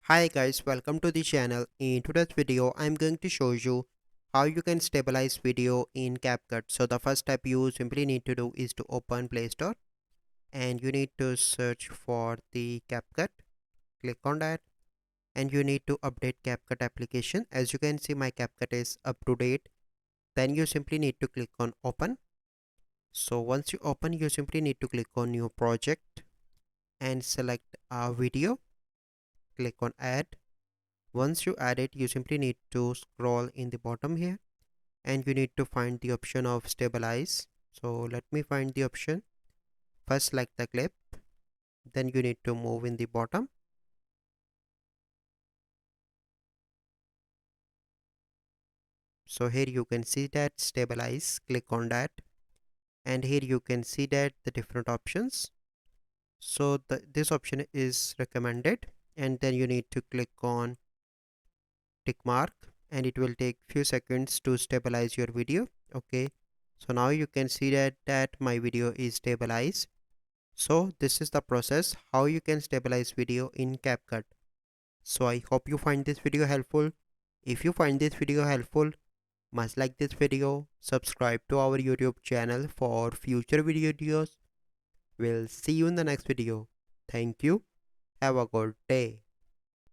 Hi guys, welcome to the channel. In today's video, I'm going to show you how you can stabilize video in CapCut. So the first step you simply need to do is to open Play Store and you need to search for the CapCut. Click on that and you need to update CapCut application. As you can see, my CapCut is up to date. Then you simply need to click on open. So once you open, you simply need to click on new project and select a video. Click on add. Once you add it, you simply need to scroll in the bottom here and you need to find the option of stabilize. So let me find the option. First select the clip, then you need to move in the bottom. So here you can see that stabilize, click on that, and here you can see that the different options. So this option is recommended and then you need to click on tick mark and it will take few seconds to stabilize your video. Okay, so now you can see that my video is stabilized. So this is the process how you can stabilize video in CapCut. So I hope you find this video helpful. If you find this video helpful, must like this video, subscribe to our YouTube channel for future videos. We'll see you in the next video. Thank you. Have a good day.